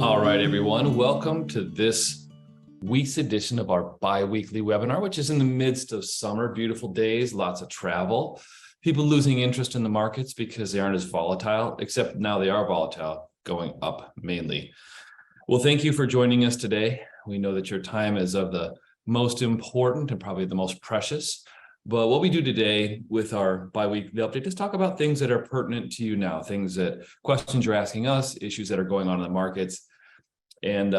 All right, everyone, welcome to this week's edition of our bi-weekly webinar, which is in the midst of summer, beautiful days, lots of travel, people losing interest in the markets because they aren't as volatile, except now they are volatile, going up mainly. Well, thank you for joining us today. We know that your time is of the most important and probably the most precious. But what we do today with our bi-weekly update is talk about things that are pertinent to you now, questions you're asking us, issues that are going on in the markets. And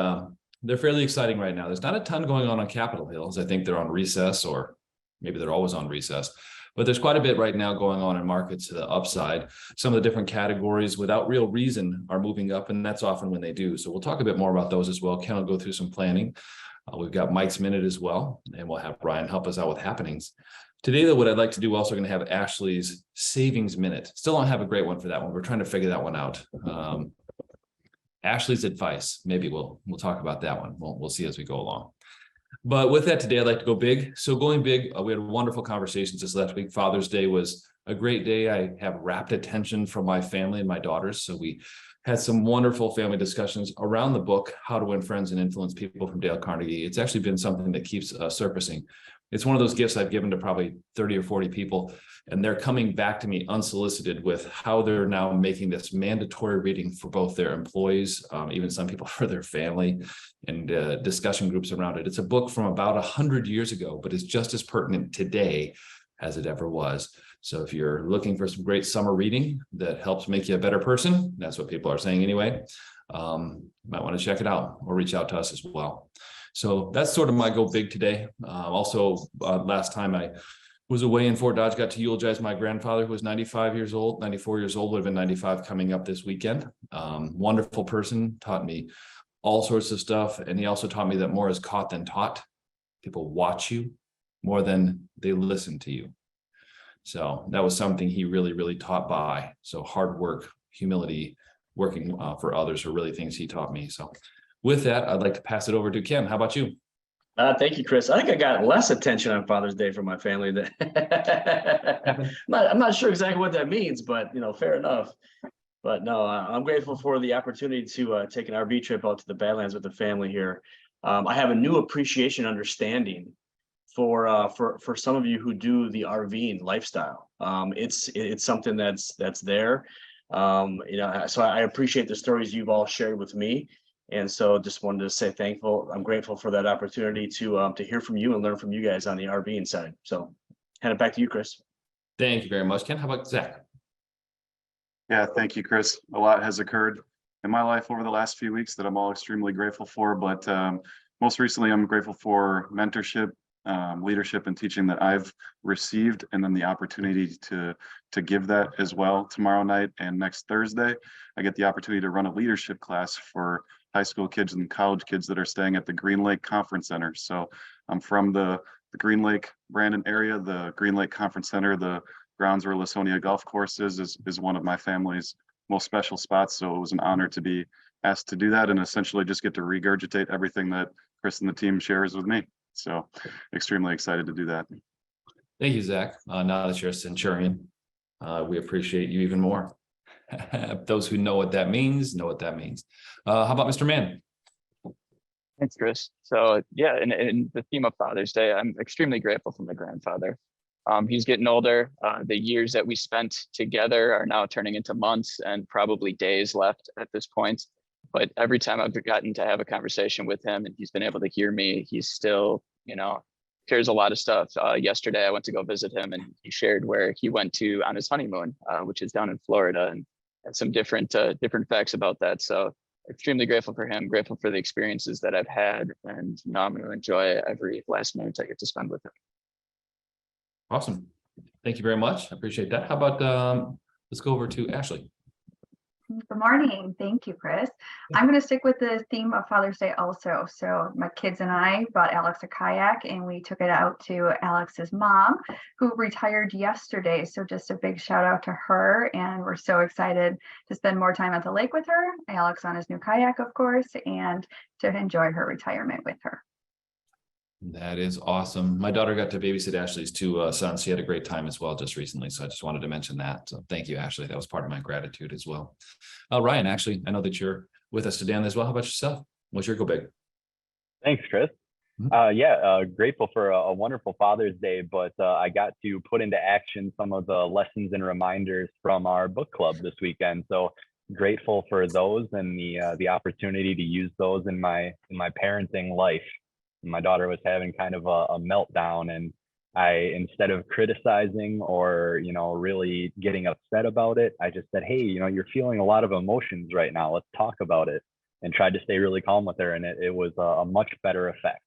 they're fairly exciting right now. There's not a ton going on Capitol Hill. I think they're on recess, or maybe they're always on recess. But there's quite a bit right now going on in markets to the upside. Some of the different categories without real reason are moving up, and that's often when they do. So we'll talk a bit more about those as well. Ken will go through some planning. We've got Mike's Minute as well, and we'll have Brian help us out with happenings. Today, though, what I'd like to do, also going to have Ashley's Savings Minute. Still don't have a great one for that one. We're trying to figure that one out. Ashley's advice. Maybe we'll talk about that one. We'll see as we go along. But with that, today I'd like to go big. So going big, we had wonderful conversations this last week. Father's Day was a great day. I have rapt attention from my family and my daughters. So we had some wonderful family discussions around the book, How to Win Friends and Influence People from Dale Carnegie. It's actually been something that keeps surfacing. It's one of those gifts I've given to probably 30 or 40 people, and they're coming back to me unsolicited with how they're now making this mandatory reading for both their employees, even some people for their family, and discussion groups around it. It's a book from about 100 years ago, but it's just as pertinent today as it ever was. So if you're looking for some great summer reading that helps make you a better person, that's what people are saying anyway, might want to check it out or reach out to us as well. So that's sort of my go big today. Last time I was away in Fort Dodge, got to eulogize my grandfather, who was 94 years old, would have been 95 coming up this weekend. Wonderful person, taught me all sorts of stuff. And he also taught me that more is caught than taught. People watch you more than they listen to you. So that was something he really, really taught by. So hard work, humility, working for others are really things he taught me. So with that, I'd like to pass it over to Ken. How about you? Thank you, Chris. I think I got less attention on Father's Day from my family. I'm not sure exactly what that means, but fair enough. But no, I'm grateful for the opportunity to take an RV trip out to the Badlands with the family here. I have a new appreciation, understanding for some of you who do the RVing lifestyle. It's something that's there. So I appreciate the stories you've all shared with me. And so just wanted to say I'm grateful for that opportunity to hear from you and learn from you guys on the RVing side. So hand it back to you, Chris. Thank you very much, Ken. How about Zach? Yeah, thank you, Chris. A lot has occurred in my life over the last few weeks that I'm all extremely grateful for. But most recently, I'm grateful for mentorship, leadership, and teaching that I've received, and then the opportunity to give that as well tomorrow night and next Thursday. I get the opportunity to run a leadership class for high school kids and college kids that are staying at the Green Lake Conference Center. So I'm from the Green Lake Brandon area. The Green Lake Conference Center, the grounds where Lasonia Golf Course is one of my family's most special spots. So it was an honor to be asked to do that and essentially just get to regurgitate everything that Chris and the team shares with me. So extremely excited to do that. Thank you, Zach. Now that you're a Centurion, we appreciate you even more. Those who know what that means, know what that means. How about Mr. Mann? Thanks, Chris. So yeah, in the theme of Father's Day, I'm extremely grateful for my grandfather. He's getting older. The years that we spent together are now turning into months and probably days left at this point. But every time I've gotten to have a conversation with him and he's been able to hear me, he's still, shares a lot of stuff. Yesterday, I went to go visit him and he shared where he went to on his honeymoon, which is down in Florida, and some different facts about that. So extremely grateful for him, grateful for the experiences that I've had, and I'm going to enjoy every last minute I get to spend with him. Awesome. Thank you very much. I appreciate that. How about let's go over to Ashley. Good morning. Thank you, Chris. I'm going to stick with the theme of Father's Day also. So my kids and I bought Alex a kayak and we took it out to Alex's mom, who retired yesterday. So just a big shout out to her. And we're so excited to spend more time at the lake with her, Alex on his new kayak, of course, and to enjoy her retirement with her. That is awesome. My daughter got to babysit Ashley's two sons. She had a great time as well just recently. So I just wanted to mention that. So thank you, Ashley. That was part of my gratitude as well. Ryan, actually, I know that you're with us today on this as well. How about yourself? What's your go big? Thanks, Chris. Grateful for a wonderful Father's Day, but I got to put into action some of the lessons and reminders from our book club this weekend. So grateful for those and the opportunity to use those in my parenting life. My daughter was having kind of a meltdown, and instead of criticizing or really getting upset about it, I just said, hey, you're feeling a lot of emotions right now. Let's talk about it, and tried to stay really calm with her, and it was a much better effect.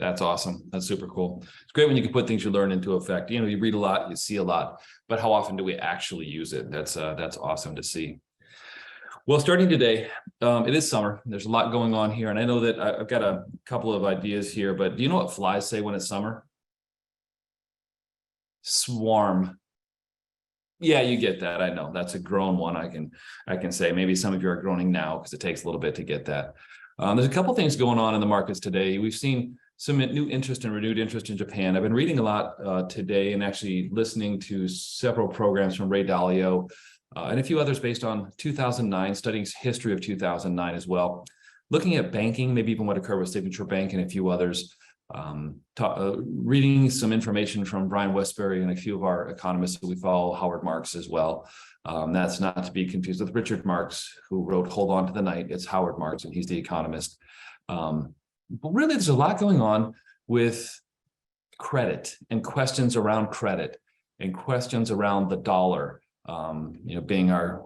That's awesome. That's super cool. It's great when you can put things you learn into effect. You read a lot, you see a lot, but how often do we actually use it? That's awesome to see. Well, starting today, it is summer. There's a lot going on here, and I know that I've got a couple of ideas here, but do you know what flies say when it's summer? Swarm. Yeah, you get that. I know that's a grown one. I can say maybe some of you are groaning now because it takes a little bit to get that. There's a couple things going on in the markets today. We've seen some new interest and renewed interest in Japan. I've been reading a lot today and actually listening to several programs from Ray Dalio and a few others based on 2009, studying history of 2009 as well. Looking at banking, maybe even what occurred with Signature Bank and a few others. Reading some information from Brian Westbury and a few of our economists who we follow, Howard Marks as well. That's not to be confused with Richard Marks, who wrote Hold On to the Night. It's Howard Marks, and he's the economist. But really, there's a lot going on with credit and questions around credit and questions around the dollar, being our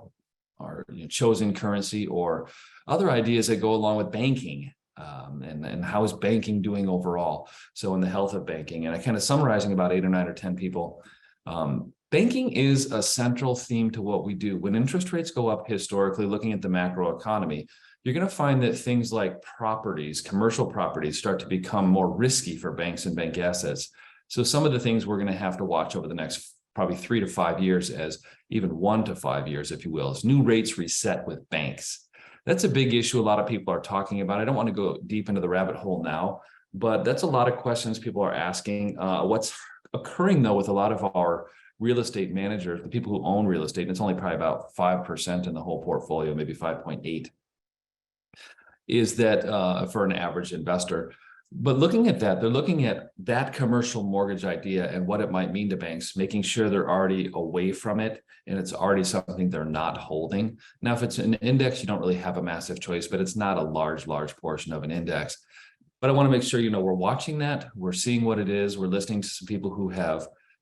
chosen currency, or other ideas that go along with banking. And how is banking doing overall? So in the health of banking, and I kind of summarizing about 8 or 9 or 10 people, banking is a central theme to what we do. When interest rates go up historically, looking at the macro economy, you're going to find that things like properties, commercial properties, start to become more risky for banks and bank assets. So some of the things we're going to have to watch over the next probably 3 to 5 years, as even 1 to 5 years, if you will, is new rates reset with banks. That's a big issue a lot of people are talking about. I don't want to go deep into the rabbit hole now, but that's a lot of questions people are asking. What's occurring, though, with a lot of our real estate managers, the people who own real estate, and it's only probably about 5% in the whole portfolio, maybe 5.8, is that for an average investor. But looking at that, they're looking at that commercial mortgage idea and what it might mean to banks, making sure they're already away from it and it's already something they're not holding. Now, if it's an index, you don't really have a massive choice, but it's not a large portion of an index. But I want to make sure, we're watching that, we're seeing what it is, we're listening to some people who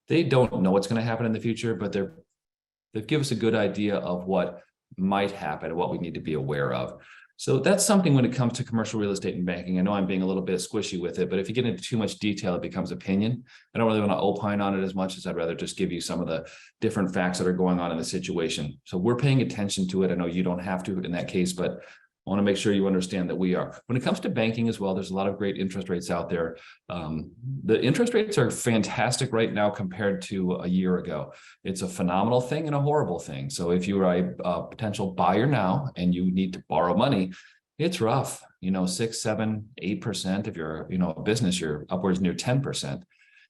they don't know what's going to happen in the future, but they've given us a good idea of what might happen and what we need to be aware of. So that's something when it comes to commercial real estate and banking. I know I'm being a little bit squishy with it, but if you get into too much detail, it becomes opinion. I don't really want to opine on it as much as I'd rather just give you some of the different facts that are going on in the situation. So we're paying attention to it. I know you don't have to in that case, but I want to make sure you understand that we are. When it comes to banking as well, there's a lot of great interest rates out there. The interest rates are fantastic right now compared to a year ago. It's a phenomenal thing and a horrible thing. So if you are a potential buyer now and you need to borrow money, it's rough. 6, 7, 8%. If you're a business, you're upwards near 10%.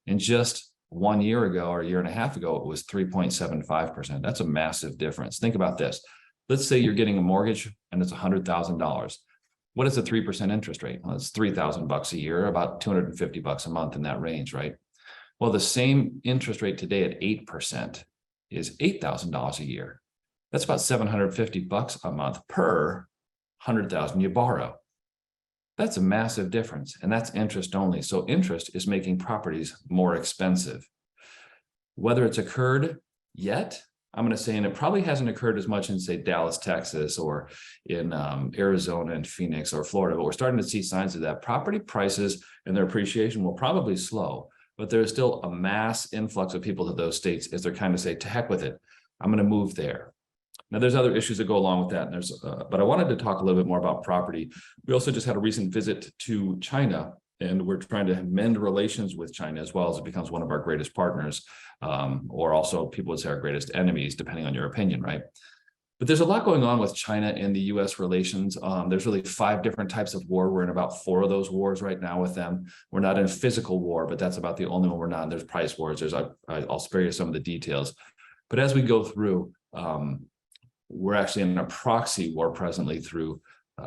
And just 1 year ago or a year and a half ago, it was 3.75%. That's a massive difference. Think about this. Let's say you're getting a mortgage and it's $100,000. What is a 3% interest rate? Well, it's $3,000 a year, about $250 a month in that range, right? Well, the same interest rate today at 8% is $8,000 a year. That's about $750 a month per $100,000 you borrow. That's a massive difference, and that's interest only. So interest is making properties more expensive. Whether it's occurred yet, I'm going to say, and it probably hasn't occurred as much in, say, Dallas, Texas, or in Arizona and Phoenix or Florida, but we're starting to see signs of that. Property prices and their appreciation will probably slow, but there's still a mass influx of people to those states as they're kind of say, to heck with it, I'm going to move there. Now, there's other issues that go along with that, and but I wanted to talk a little bit more about property. We also just had a recent visit to China, and we're trying to mend relations with China as well as it becomes one of our greatest partners, or also people would say our greatest enemies, depending on your opinion, right? But there's a lot going on with China and the U.S. relations. There's really 5 different types of war. We're in about 4 of those wars right now with them. We're not in physical war, but that's about the only one we're not in. There's price wars. I'll spare you some of the details. But as we go through, we're actually in a proxy war presently through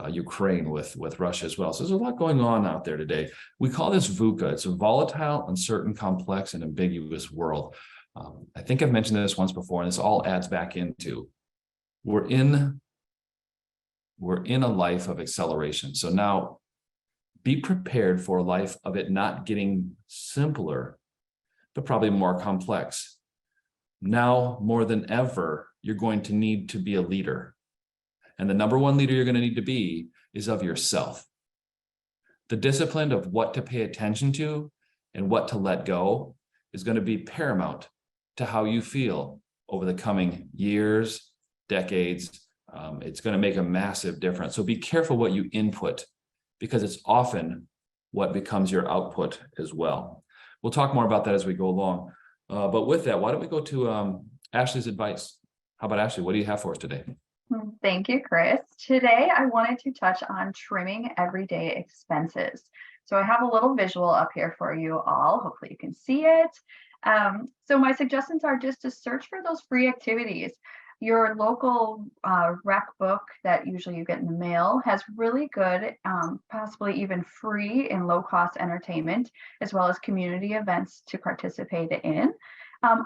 Ukraine with Russia as well. So there's a lot going on out there today. We call this VUCA. It's a volatile, uncertain, complex, and ambiguous world. I think I've mentioned this once before, and this all adds back into we're in a life of acceleration. So now be prepared for a life of it not getting simpler, but probably more complex. Now more than ever, you're going to need to be a leader. And the number one leader you're going to need to be is of yourself. The discipline of what to pay attention to and what to let go is going to be paramount to how you feel over the coming years, decades. It's going to make a massive difference. So be careful what you input, because it's often what becomes your output as well. We'll talk more about that as we go along. But with that, why don't we go to Ashley's advice? How about Ashley? What do you have for us today? Thank you, Chris. Today, I wanted to touch on trimming everyday expenses. So I have a little visual up here for you all. Hopefully you can see it. So my suggestions are just to search for those free activities. Your local rec book that usually you get in the mail has really good, possibly even free and low-cost entertainment, as well as community events to participate in.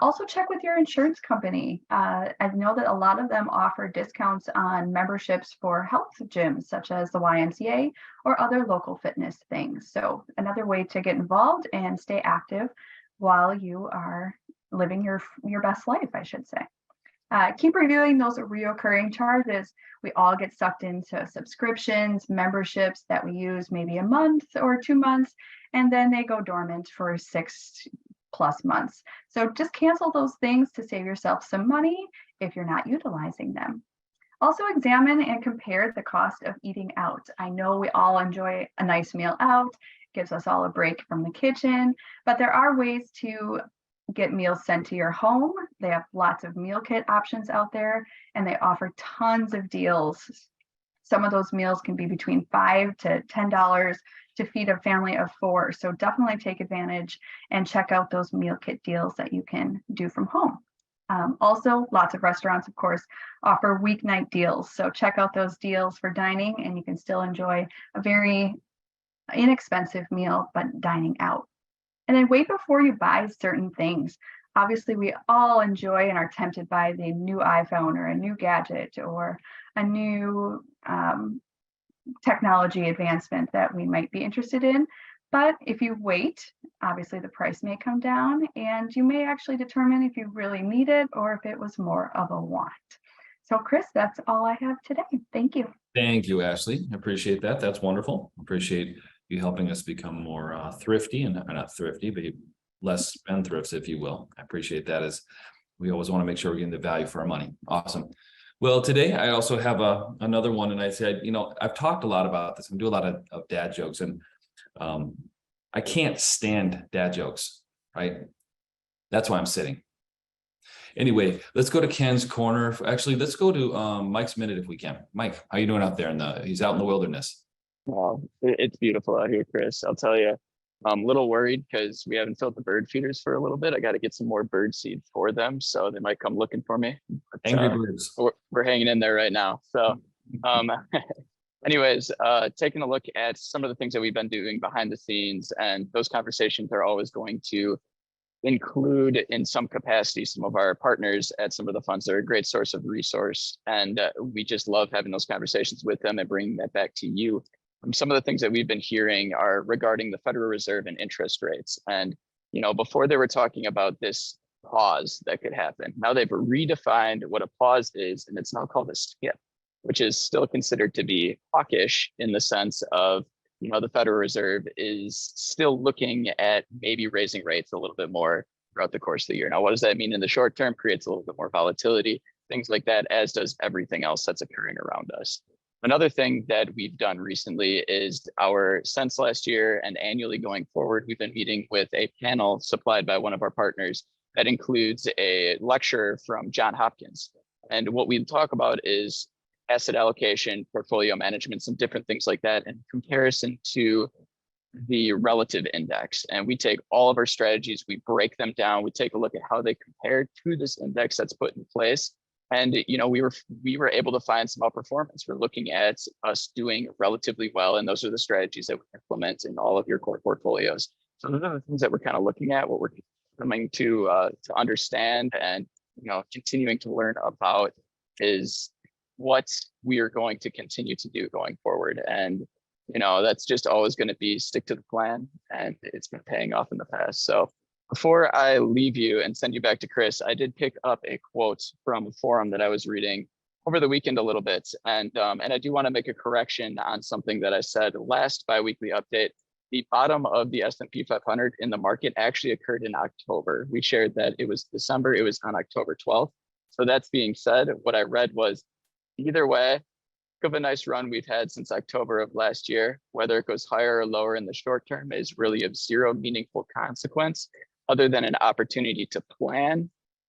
Also check with your insurance company. I know that a lot of them offer discounts on memberships for health gyms, such as the YMCA or other local fitness things. So another way to get involved and stay active while you are living your best life, I should say. Keep reviewing those reoccurring charges. We all get sucked into subscriptions, memberships that we use maybe a month or 2 months, and then they go dormant for 6+ months. So just cancel those things to save yourself some money if you're not utilizing them. Also examine and compare the cost of eating out. I know we all enjoy a nice meal out, gives us all a break from the kitchen, but there are ways to get meals sent to your home. They have lots of meal kit options out there, and they offer tons of deals. Some of those meals can be between $5 to $10 to feed a family of 4. So definitely take advantage and check out those meal kit deals that you can do from home. Also, lots of restaurants, of course, offer weeknight deals. So check out those deals for dining, and you can still enjoy a very inexpensive meal, but dining out. And then wait before you buy certain things. Obviously, we all enjoy and are tempted by the new iPhone or a new gadget or a new technology advancement that we might be interested in. But if you wait, obviously the price may come down, and you may actually determine if you really need it or if it was more of a want. So Chris, that's all I have today. Thank you. Thank you, Ashley. I appreciate that. That's wonderful. Appreciate you helping us become more thrifty, and not thrifty, but less spendthrifts, if you will. I appreciate that, as we always want to make sure we're getting the value for our money. Awesome. Well, today I also have another one, and I said, I've talked a lot about this. I do a lot of dad jokes, and I can't stand dad jokes, right? That's why I'm sitting. Anyway, let's go to Ken's corner. Actually, let's go to Mike's minute if we can. Mike, how you doing out there? He's out in the wilderness. Wow, it's beautiful out here, Chris. I'll tell you, I'm a little worried because we haven't filled the bird feeders for a little bit. I got to get some more bird seed for them, so they might come looking for me. But, Angry birds. we're hanging in there right now. So, anyways, taking a look at some of the things that we've been doing behind the scenes, and those conversations are always going to include in some capacity some of our partners at some of the funds. They're a great source of resource, and we just love having those conversations with them and bringing that back to you. Some of the things that we've been hearing are regarding the Federal Reserve and interest rates. And, before they were talking about this pause that could happen. Now they've redefined what a pause is, and it's now called a skip, which is still considered to be hawkish in the sense of, the Federal Reserve is still looking at maybe raising rates a little bit more throughout the course of the year. Now, what does that mean in the short term? Creates a little bit more volatility, things like that, as does everything else that's occurring around us. Another thing that we've done recently is since last year and annually going forward, we've been meeting with a panel supplied by one of our partners that includes a lecture from Johns Hopkins. And what we talk about is asset allocation, portfolio management, some different things like that in comparison to the relative index. And we take all of our strategies, we break them down, we take a look at how they compare to this index that's put in place. And, you know, we were able to find some outperformance. We're looking at us doing relatively well. And those are the strategies that we implement in all of your core portfolios. So those are the things that we're kind of looking at, what we're coming to understand and, you know, continuing to learn about is what we are going to continue to do going forward. And, you know, that's just always going to be stick to the plan, and it's been paying off in the past. So before I leave you and send you back to Chris, I did pick up a quote from a forum that I was reading over the weekend a little bit. And I do want to make a correction on something that I said last biweekly update. The bottom of the S&P 500 in the market actually occurred in October. We shared that it was December, it was on October 12th. So that's being said, what I read was either way, of a nice run we've had since October of last year, whether it goes higher or lower in the short term is really of zero meaningful consequence other than an opportunity to plan,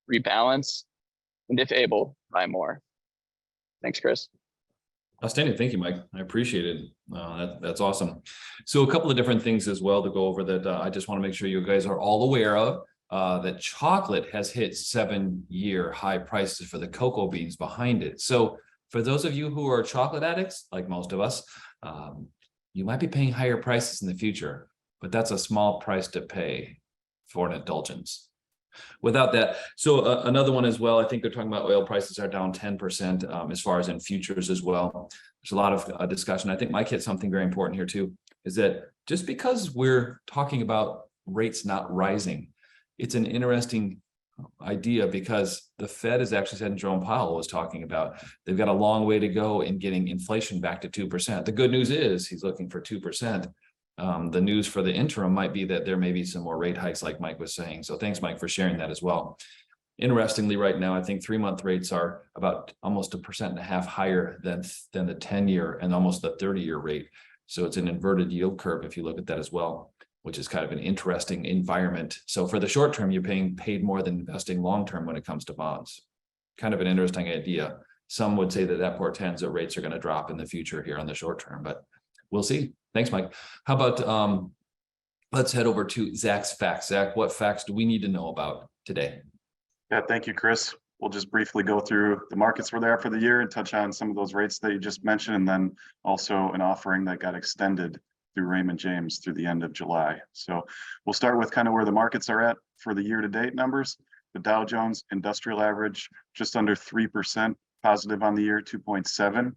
rebalance, and if able, buy more. Thanks, Chris. Outstanding. Thank you, Mike. I appreciate it. That's awesome. So a couple of different things as well to go over that I just want to make sure you guys are all aware of. That chocolate has hit 7-year high prices for the cocoa beans behind it. So for those of you who are chocolate addicts, like most of us, you might be paying higher prices in the future, but that's a small price to pay for an indulgence. Without that, so another one as well, I think they're talking about oil prices are down 10% as far as in futures as well. There's a lot of discussion. I think Mike hit something very important here too, is that just because we're talking about rates not rising, it's an interesting idea because the Fed has actually said, and Jerome Powell was talking about, they've got a long way to go in getting inflation back to 2%. The good news is he's looking for 2%. The news for the interim might be that there may be some more rate hikes like Mike was saying. So thanks, Mike, for sharing that as well. Interestingly, right now, I think 3-month rates are about almost 1.5% higher than the 10-year and almost the 30-year rate. So it's an inverted yield curve if you look at that as well, which is kind of an interesting environment. So for the short term, you're paid more than investing long term when it comes to bonds. Kind of an interesting idea. Some would say that that portends that rates are going to drop in the future here on the short term, but we'll see. Thanks, Mike. How about let's head over to Zach's facts. Zach, what facts do we need to know about today? Yeah, thank you, Chris. We'll just briefly go through the markets we're there for the year and touch on some of those rates that you just mentioned, and then also an offering that got extended through Raymond James through the end of July. So we'll start with kind of where the markets are at for the year-to-date numbers. The Dow Jones Industrial Average just under 3% positive on the year, 2.7.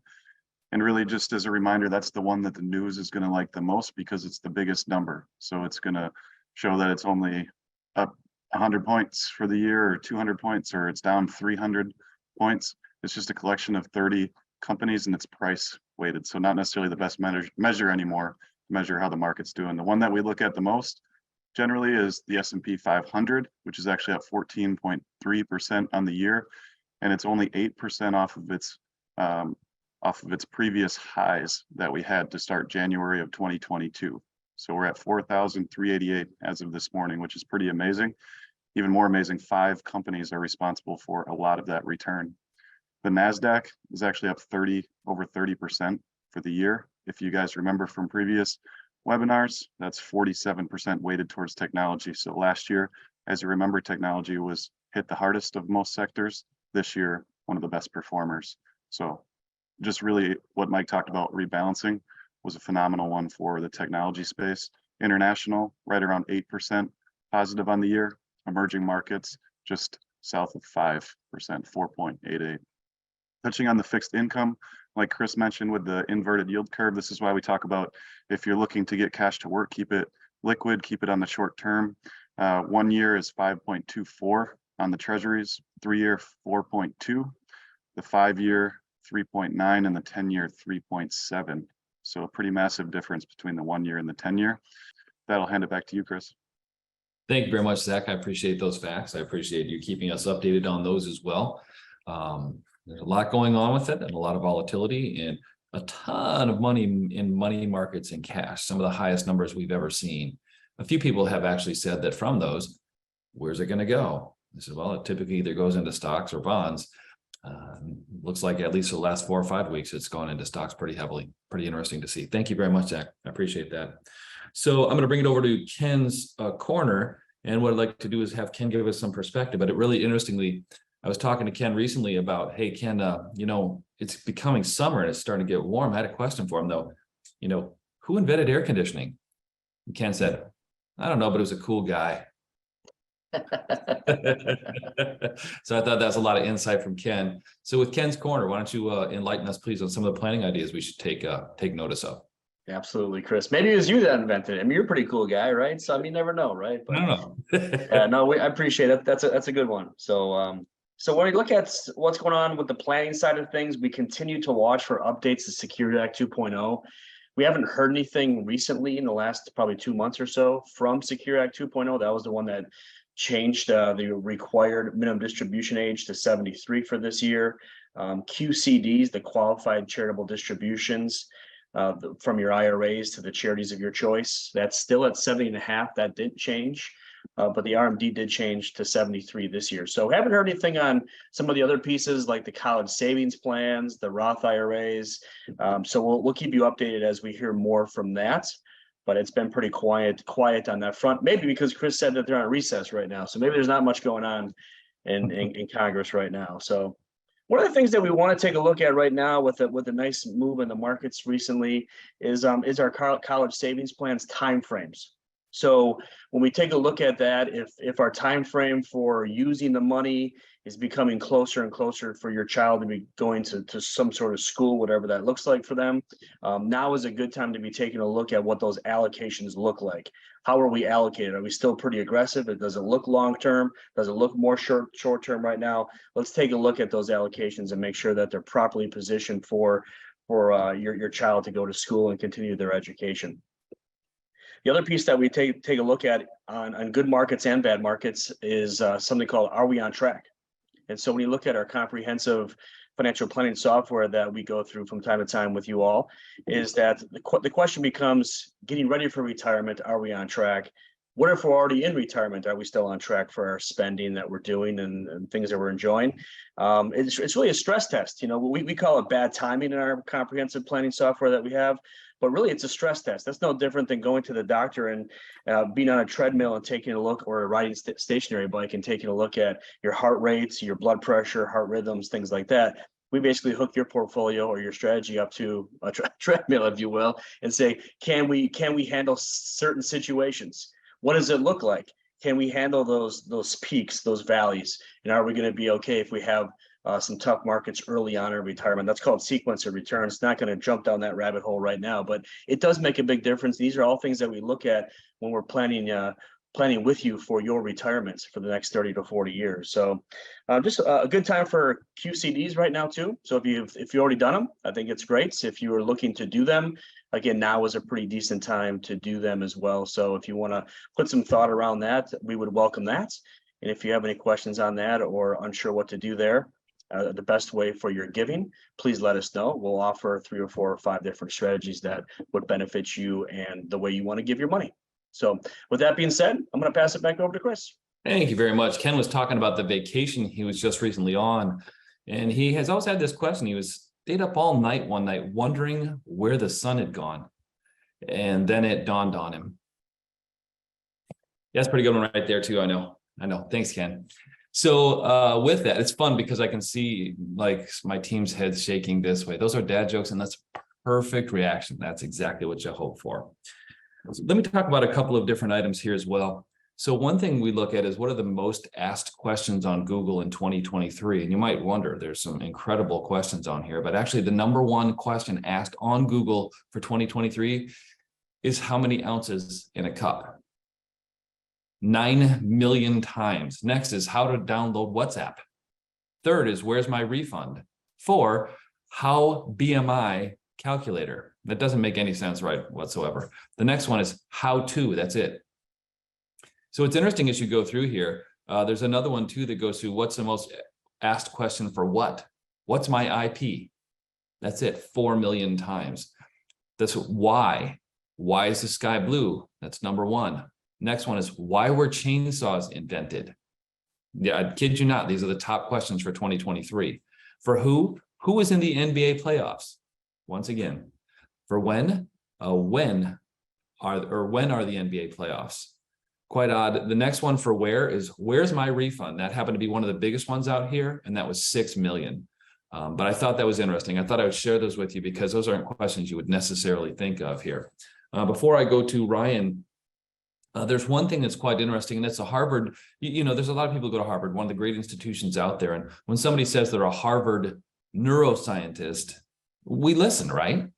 And really, just as a reminder, that's the one that the news is going to like the most because it's the biggest number. So it's going to show that it's only up 100 points for the year, or 200 points, or it's down 300 points. It's just a collection of 30 companies and it's price weighted. So not necessarily the best measure anymore to measure how the market's doing. The one that we look at the most generally is the S&P 500, which is actually up 14.3% on the year. And it's only 8% off of its previous highs that we had to start January of 2022. So we're at 4,388 as of this morning, which is pretty amazing. Even more amazing, 5 companies are responsible for a lot of that return. The NASDAQ is actually up over 30% for the year. If you guys remember from previous webinars, that's 47% weighted towards technology. So last year, as you remember, technology was hit the hardest of most sectors. This year, one of the best performers. So just really what Mike talked about, rebalancing, was a phenomenal one for the technology space. International, right around 8% positive on the year. Emerging markets, just south of 5%, 4.88. Touching on the fixed income, like Chris mentioned with the inverted yield curve, this is why we talk about if you're looking to get cash to work, keep it liquid, keep it on the short term. 1 year is 5.24 on the treasuries, 3-year 4.2, the 5-year 3.9, and the 10-year 3.7. So a pretty massive difference between the 1 year and the 10-year. That'll hand it back to you, Chris. Thank you very much, Zach. I appreciate those facts. I appreciate you keeping us updated on those as well. There's a lot going on with it and a lot of volatility and a ton of money in money markets and cash, some of the highest numbers we've ever seen. A few people have actually said that from those, where's it going to go? I said, well, it typically either goes into stocks or bonds. Looks like at least the last 4 or 5 weeks, it's gone into stocks pretty heavily. Pretty interesting to see. Thank you very much, Zach. I appreciate that. So I'm going to bring it over to Ken's corner. And what I'd like to do is have Ken give us some perspective. But it really interestingly, I was talking to Ken recently about, hey, Ken, it's becoming summer and it's starting to get warm. I had a question for him though. Who invented air conditioning? And Ken said, I don't know, but it was a cool guy. So I thought that's a lot of insight from Ken. So with Ken's Corner, why don't you enlighten us, please, on some of the planning ideas we should take notice of? Absolutely, Chris. Maybe it was you that invented it. I mean, you're a pretty cool guy, right? So I mean, you never know, right? But No. I appreciate it. That's a good one. So so when we look at what's going on with the planning side of things, we continue to watch for updates to Security Act 2.0. We haven't heard anything recently in the last probably 2 months or so from Secure Act 2.0. That was the one that changed the required minimum distribution age to 73 for this year. QCDs, the qualified charitable distributions from your IRAs to the charities of your choice, that's still at 70.5. That didn't change. But the RMD did change to 73 this year. So haven't heard anything on some of the other pieces like the college savings plans, the Roth IRAs. So we'll keep you updated as we hear more from that. But it's been pretty quiet on that front. Maybe because Chris said that they're on recess right now. So maybe there's not much going on in Congress right now. So one of the things that we want to take a look at right now with a nice move in the markets recently is our college savings plans timeframes. So when we take a look at that, if our time frame for using the money is becoming closer and closer for your child to be going to some sort of school, whatever that looks like for them, now is a good time to be taking a look at what those allocations look like. How are we allocated? Are we still pretty aggressive? Does it look long-term? Does it look more short-term right now? Let's take a look at those allocations and make sure that they're properly positioned for your child to go to school and continue their education. The other piece that we take a look at on good markets and bad markets is something called Are We on Track? And so when you look at our comprehensive financial planning software that we go through from time to time with you all, is that the question becomes, getting ready for retirement, are we on track? What if we're already in retirement? Are we still on track for our spending that we're doing and things that we're enjoying? It's really a stress test. We call it bad timing in our comprehensive planning software that we have. But really, it's a stress test. That's no different than going to the doctor and being on a treadmill and taking a look, or a riding stationary bike and taking a look at your heart rates, your blood pressure, heart rhythms, things like that. We basically hook your portfolio or your strategy up to a treadmill, if you will, and say, can we handle certain situations? What does it look like? Can we handle those peaks, those valleys? And are we going to be okay if we have some tough markets early on in retirement? That's called sequence of returns. It's not going to jump down that rabbit hole right now, but it does make a big difference. These are all things that we look at when we're planning with you for your retirements for the next 30 to 40 years. So just a good time for QCDs right now too. So if you've already done them, I think it's great. If you are looking to do them, again, now is a pretty decent time to do them as well. So if you want to put some thought around that, we would welcome that. And if you have any questions on that or unsure what to do there, the best way for your giving, please let us know. We'll offer 3 or 4 or 5 different strategies that would benefit you and the way you want to give your money. So with that being said, I'm going to pass it back over to Chris. Thank you very much. Ken was talking about the vacation he was just recently on, and he has always had this question. He stayed up all night one night wondering where the sun had gone, and then it dawned on him. Yeah, that's a pretty good one right there too. I know. Thanks, Ken. So with that, it's fun because I can see like my team's heads shaking this way. Those are dad jokes, and that's perfect reaction. That's exactly what you hope for. So let me talk about a couple of different items here as well. So one thing we look at is what are the most asked questions on Google in 2023? And you might wonder, there's some incredible questions on here, but actually the number one question asked on Google for 2023 is how many ounces in a cup? 9 million times. Next is how to download WhatsApp. Third is where's my refund? 4, how BMI calculator. That doesn't make any sense, right, whatsoever. The next one is how to, that's it. So it's interesting as you go through here, there's another one too that goes through what's the most asked question for what? What's my IP? That's it, 4 million times. That's why. Why is the sky blue? That's number 1. Next one is why were chainsaws invented? Yeah, I kid you not. These are the top questions for 2023. For who? Who is in the NBA playoffs? Once again, for when? When are the NBA playoffs? Quite odd. The next one for where is where's my refund? That happened to be one of the biggest ones out here, and that was 6 million. But I thought that was interesting. I thought I would share those with you because those aren't questions you would necessarily think of here. Before I go to Ryan, there's one thing that's quite interesting, and that's a Harvard. You know, there's a lot of people who go to Harvard, one of the great institutions out there. And when somebody says they're a Harvard neuroscientist, we listen, right?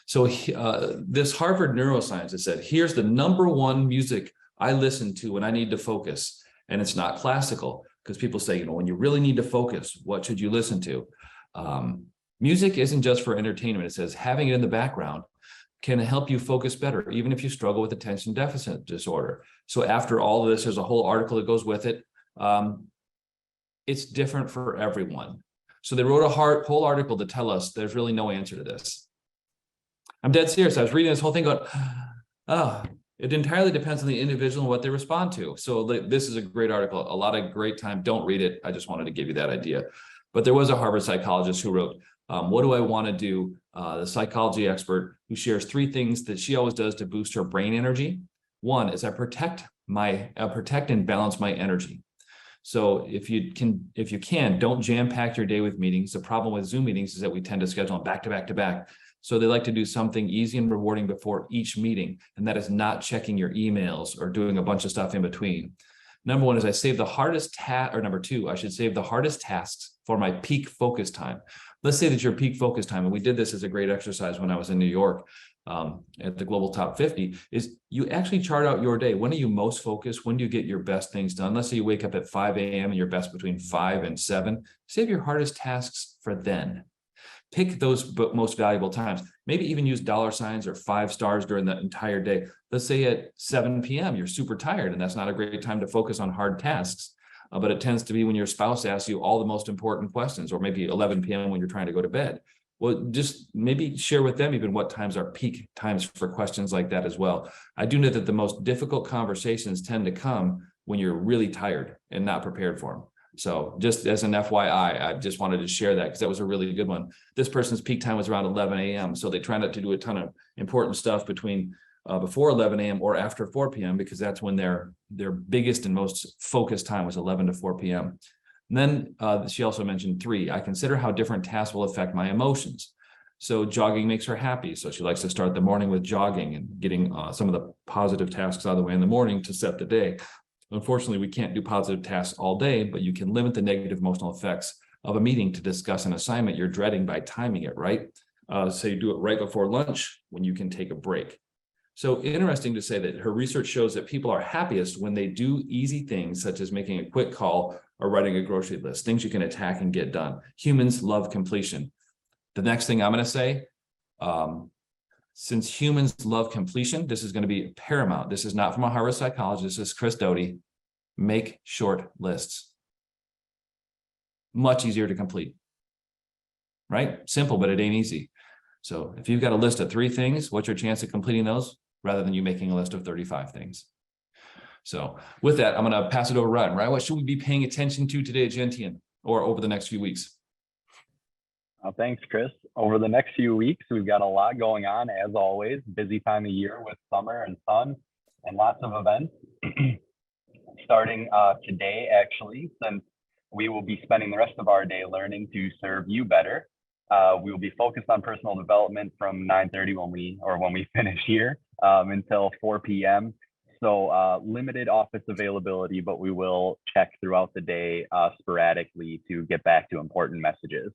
So this Harvard neuroscientist said, here's the #1 music I listen to when I need to focus. And it's not classical, because people say, you know, when you really need to focus, what should you listen to? Music isn't just for entertainment. It says having it in the background can help you focus better, even if you struggle with attention deficit disorder. So after all of this, there's a whole article that goes with it. It's different for everyone. So they wrote a whole article to tell us there's really no answer to this. I'm dead serious. I was reading this whole thing going, it entirely depends on the individual and what they respond to. So this is a great article, a lot of great time. Don't read it. I just wanted to give you that idea. But there was a Harvard psychologist who wrote, what do I want to do? The psychology expert who shares 3 things that she always does to boost her brain energy. One is I protect and balance my energy. So if you can, don't jam pack your day with meetings. The problem with Zoom meetings is that we tend to schedule them back to back to back. So they like to do something easy and rewarding before each meeting. And that is not checking your emails or doing a bunch of stuff in between. Number 1 is I save the hardest number 2, I should save the hardest tasks for my peak focus time. Let's say that your peak focus time, and we did this as a great exercise when I was in New York at the Global Top 50, is you actually chart out your day. When are you most focused? When do you get your best things done? Let's say you wake up at 5 a.m. and you're best between 5 and 7. Save your hardest tasks for then. Pick those most valuable times. Maybe even use $signs or 5 stars during the entire day. Let's say at 7 p.m. you're super tired, and that's not a great time to focus on hard tasks. But it tends to be when your spouse asks you all the most important questions, or maybe 11 p.m. when you're trying to go to bed. Well, just maybe share with them even what times are peak times for questions like that as well. I do know that the most difficult conversations tend to come when you're really tired and not prepared for them. So just as an FYI, I just wanted to share that because that was a really good one. This person's peak time was around 11 a.m. So they try not to do a ton of important stuff between before 11 a.m. or after 4 p.m. because that's when their biggest and most focused time was 11 to 4 p.m. And then she also mentioned 3, I consider how different tasks will affect my emotions. So jogging makes her happy. So she likes to start the morning with jogging and getting some of the positive tasks out of the way in the morning to set the day. Unfortunately, we can't do positive tasks all day, but you can limit the negative emotional effects of a meeting to discuss an assignment you're dreading by timing it, right? So you do it right before lunch when you can take a break. So interesting to say that her research shows that people are happiest when they do easy things such as making a quick call or writing a grocery list, things you can attack and get done. Humans love completion. The next thing I'm going to say, since humans love completion, this is going to be paramount. This is not from a Harvard psychologist. This is Chris Doty. Make short lists. Much easier to complete. Right? Simple, but it ain't easy. So if you've got a list of 3 things, what's your chance of completing those rather than you making a list of 35 things? So with that, I'm going to pass it over to Ryan. Ryan, what should we be paying attention to today at Gentian or over the next few weeks? Thanks, Chris. Over the next few weeks, we've got a lot going on, as always. Busy time of year with summer and sun and lots of events. Starting today, actually, since we will be spending the rest of our day learning to serve you better. We will be focused on personal development from 9:30 when we finish here until 4 p.m. So limited office availability, but we will check throughout the day sporadically to get back to important messages.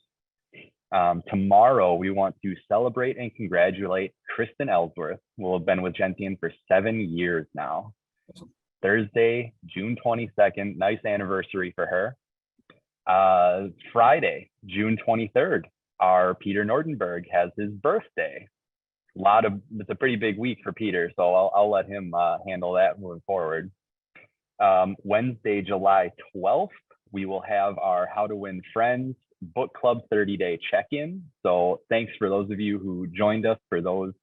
Tomorrow, we want to celebrate and congratulate Kristen Ellsworth, who will have been with Gentian for 7 years now. Thursday, June 22nd, nice anniversary for her. Friday, June 23rd, our Peter Nordenberg has his birthday. It's a pretty big week for Peter, so I'll let him handle that moving forward. Wednesday, July 12th, we will have our How to Win Friends Book Club 30-day check-in. So thanks for those of you who joined us for those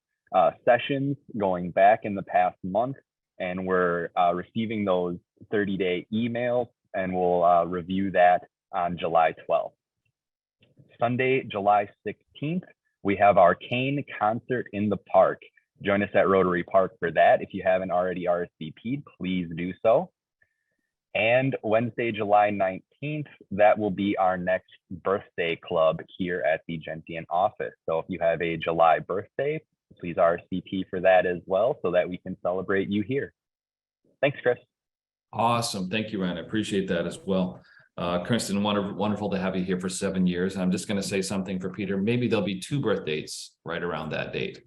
sessions going back in the past month. And we're receiving those 30-day emails, and we'll review that on July 12th. Sunday, July 16th, we have our Kane concert in the park. Join us at Rotary Park for that. If you haven't already RSVP'd, please do so. And Wednesday, July 19th, that will be our next birthday club here at the Gentian office. So if you have a July birthday, please RSVP for that as well so that we can celebrate you here. Thanks, Chris. Awesome. Thank you, Ryan. I appreciate that as well. Kristen, wonderful to have you here for 7 years. I'm just going to say something for Peter. Maybe there'll be 2 birth dates right around that date.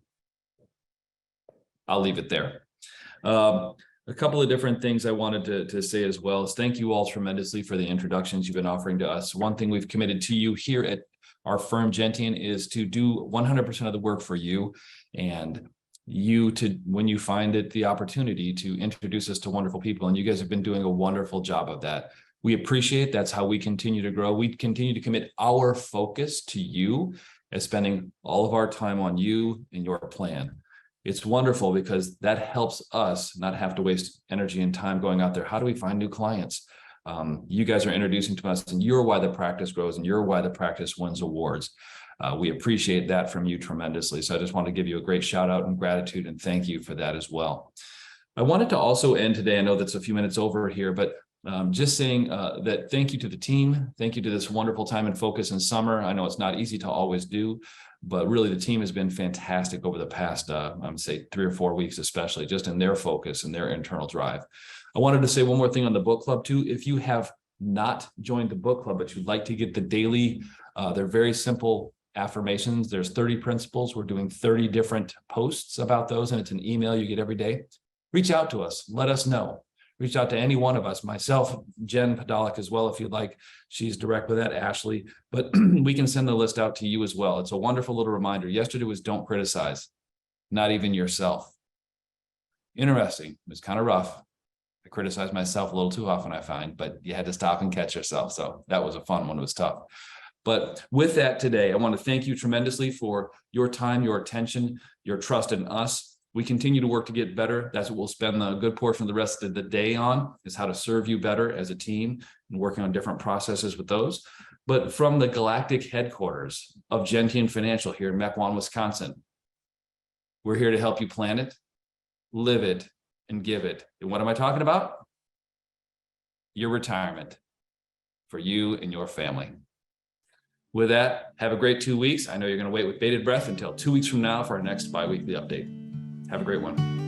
I'll leave it there. A couple of different things I wanted to say as well is thank you all tremendously for the introductions you've been offering to us. One thing we've committed to you here at our firm Gentian is to do 100% of the work for you, and you to, when you find it, the opportunity to introduce us to wonderful people. And you guys have been doing a wonderful job of that. We appreciate. That's how we continue to grow. We continue to commit our focus to you as spending all of our time on you and your plan. It's wonderful because that helps us not have to waste energy and time going out there. How do we find new clients? You guys are introducing to us, and you're why the practice grows, and you're why the practice wins awards. We appreciate that from you tremendously. So I just want to give you a great shout out and gratitude and thank you for that as well. I wanted to also end today, I know that's a few minutes over here, but just saying that thank you to the team. Thank you to this wonderful time and focus in summer. I know it's not easy to always do, but really the team has been fantastic over the past, I would say 3 or 4 weeks, especially just in their focus and their internal drive. I wanted to say one more thing on the book club too. If you have not joined the book club, but you'd like to get the daily, they're very simple affirmations. There's 30 principles. We're doing 30 different posts about those, and it's an email you get every day. Reach out to us. Let us know. Reach out to any one of us, myself, Jen Podolak as well, if you'd like. She's direct with that, Ashley, but we can send the list out to you as well. It's a wonderful little reminder. Yesterday was don't criticize, not even yourself. Interesting. It was kind of rough. I criticize myself a little too often, I find, but you had to stop and catch yourself. So that was a fun one. It was tough. But with that today, I want to thank you tremendously for your time, your attention, your trust in us. We continue to work to get better. That's what we'll spend a good portion of the rest of the day on, is how to serve you better as a team and working on different processes with those. But from the galactic headquarters of Gentian Financial here in Mequon, Wisconsin, we're here to help you plan it, live it, and give it. And what am I talking about? Your retirement for you and your family. With that, have a great 2 weeks. I know you're going to wait with bated breath until 2 weeks from now for our next bi-weekly update. Have a great one.